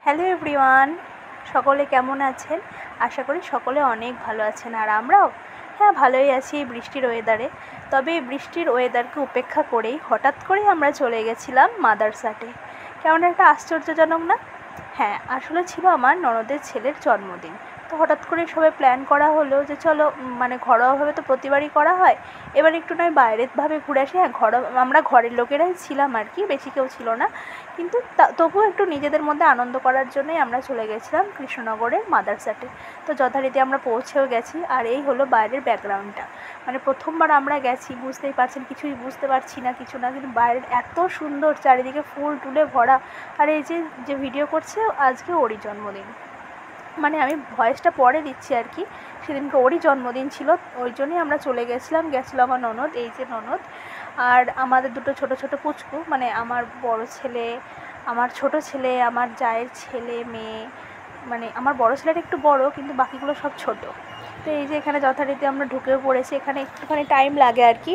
Hello everyone, সকলে কেমন আছেন? আশা করি সকলে অনেক ভালো আছেন। আর আমরাও ভালোই আছি এই বৃষ্টির ওয়েদারে। তবে এই বৃষ্টির ওয়েদারকে উপেক্ষা করেই হঠাৎ করেই আমরা চলে গেছিলাম মাদারসাটে। কেমন একটা আশ্চর্যজনক না? আসলে ছিল আমার ননদের ছেলের জন্মদিন। তো হঠাৎ করে সবাই প্ল্যান করা হলো যে চলো ঘরোয়াভাবে তো প্রতিবারই করা হয়, এবার একটু নয় বাইরেভাবে ঘুরে আসি। আমরা ঘরের লোকেরাই ছিলাম আর কি, বেশি কেউ ছিল না, কিন্তু তবুও একটু নিজেদের মধ্যে আনন্দ করার জন্যই আমরা চলে গেছিলাম কৃষ্ণনগরের মাদারসাটে। তো যথারীতি আমরা পৌঁছেও গেছি। আর এই হলো বাইরের ব্যাকগ্রাউন্ডটা। প্রথমবার আমরা গেছি, বুঝতেই পারছেন কিছুই বুঝতে পারছি না, কিছু না, কিন্তু বাইরের এত সুন্দর, চারিদিকে ফুল টুলে ভরা। আর এই যে ভিডিও করছে আজকে ওরই জন্মদিন, আমি ভয়েসটা পরে দিচ্ছি আর কি। সেদিনকে ওরই জন্মদিন ছিল, ওই জন্যই আমরা চলে গেছিলাম। আমার ননদ, এই যে ননদ, আর আমাদের দুটো ছোট ছোট পুচকু, আমার বড় ছেলে, আমার ছোট ছেলে, আমার জায়ের ছেলে মেয়ে। আমার বড় ছেলেটা একটু বড়, কিন্তু বাকিগুলো সব ছোট। তো এই যে এখানে যথারীতি আমরা ঢুকেও পড়েছি। এখানে একটুখানি টাইম লাগে আর কি,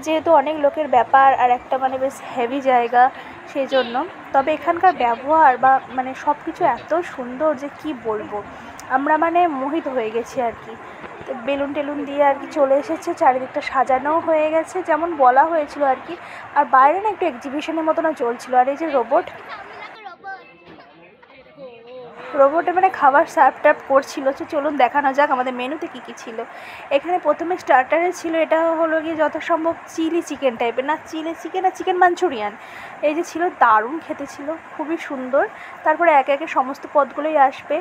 যেহেতু অনেক লোকের ব্যাপার আর একটা বেশ হেভি জায়গা, সেই জন্য। তবে এখানকার ব্যবহার বা সব কিছু এত সুন্দর যে কি বলবো, আমরা মোহিত হয়ে গেছি আর কি। তো বেলুন টেলুন দিয়ে আর কি চলে এসেছে, চারিদিকটা সাজানোও হয়ে গেছে যেমন বলা হয়েছিল আর কি। আর বাইরে না একটু এক্সিবিশনের মতনও চলছিল। আর এই যে রোবটে খাবার সার্ভ টার্ভ করছিল। চলুন দেখানো যাক আমাদের মেনুতে কী কী ছিল। এখানে প্রথমে স্টার্টারে ছিল, এটা হলো গিয়ে যথাসম্ভব চিলি চিকেন টাইপের, না চিলি চিকেন না চিকেন মাঞ্চুরিয়ান। এই যে ছিল, দারুণ খেতে ছিল, খুবই সুন্দর। তারপরে একে একে সমস্ত পদগুলোই আসবে।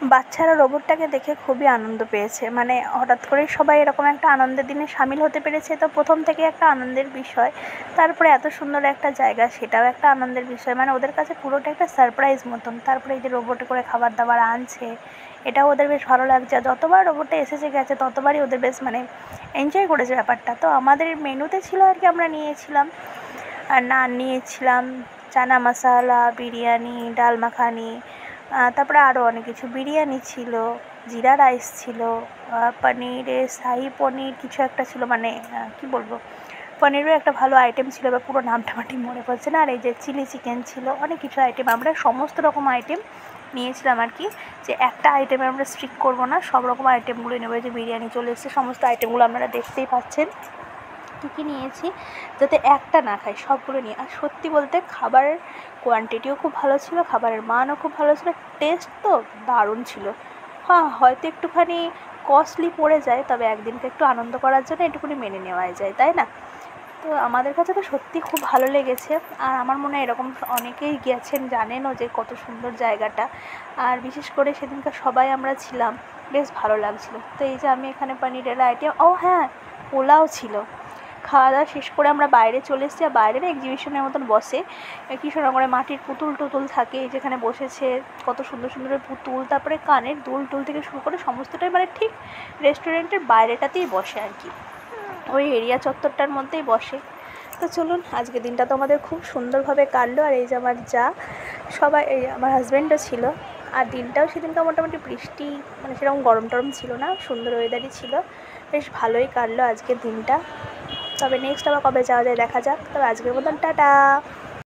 বাচ্চারা রোবটটাকে দেখে খুবই আনন্দ পেয়েছে। হঠাৎ করেই সবাই এরকম একটা আনন্দের দিনে সামিল হতে পেরেছে, তো প্রথম থেকে একটা আনন্দের বিষয়। তারপরে এত সুন্দর একটা জায়গা, সেটাও একটা আনন্দের বিষয়। ওদের কাছে পুরোটা একটা সারপ্রাইজ মতন। তারপরে এই যে রোবটে করে খাবার দাবার আনছে, এটাও ওদের বেশ ভালো লাগছে। যতবার রোবটে এসেছে গেছে ততবারই ওদের বেশ এনজয় করেছে ব্যাপারটা। তো আমাদের মেনুতে ছিল আর কি, আমরা নিয়েছিলাম নান, নিয়েছিলাম চানা মশালা, বিরিয়ানি, ডাল মাখানি, তারপরে আরও অনেক কিছু, বিরিয়ানি ছিল, জিরা রাইস ছিল, পনিরের শাহি পনির কিছু একটা ছিল, কি বলবো, পনিরেরও একটা ভালো আইটেম ছিল, বা পুরো নামটা মনে পড়ছে না। আর এই যে চিলি চিকেন ছিল, অনেক কিছু আইটেম, আমরা সমস্ত রকম আইটেম নিয়েছিলাম আর কি। যে একটা আইটেমে আমরা স্ট্রিক করবো না, সব রকম আইটেমগুলোই নেবো। যে বিরিয়ানি চলে এসেছে, সমস্ত আইটেমগুলো আপনারা দেখতেই পাচ্ছেন কী কী নিয়েছি, যাতে একটা না খাই, সবগুলো নিয়ে। আর সত্যি বলতে খাবারের কোয়ান্টিটিও খুব ভালো ছিল, খাবারের মানও খুব ভালো ছিল, টেস্ট তো দারুণ ছিল। হয়তো একটুখানি কস্টলি পড়ে যায়, তবে একদিনকে একটু আনন্দ করার জন্য এটুকুনি মেনে নেওয়াই যায়, তাই না? তো আমাদের কাছে তো সত্যি খুব ভালো লেগেছে। আর আমার মনে হয় এরকম অনেকেই গেছেন, জানেনও যে কত সুন্দর জায়গাটা। আর বিশেষ করে সেদিনকার সবাই আমরা ছিলাম, বেশ ভালো লাগছিলো। তো এই যে আমি এখানে পনিরের আইটেম, পোলাও ছিল। খাওয়া দাওয়া শেষ করে আমরা বাইরে চলে এসেছি। আর বাইরে এক্সিবিশনের মতন বসে, কৃষ্ণনগরে মাটির পুতুল টুতুল থাকে, যেখানে বসেছে কত সুন্দর সুন্দর পুতুল, তারপরে কানের দুল টুল থেকে শুরু করে সমস্তটাই ঠিক রেস্টুরেন্টের বাইরেটাতেই বসে আর কি, ওই এরিয়া চত্বরটার মধ্যেই বসে। তো চলুন, আজকে দিনটা তো আমাদের খুব সুন্দরভাবে কাটলো। আর এই যে আমার সবাই, এই আমার হাজব্যান্ডও ছিল। আর দিনটাও সেদিনটা মোটামুটি বৃষ্টি, সেরকম গরম টরম ছিল না, সুন্দর ওয়েদারই ছিল, বেশ ভালোই কাটলো আজকের দিনটা। তবে নেক্সট আবার কবে যাওয়া যায় দেখা যাক। তবে আজকের মতন টাটা।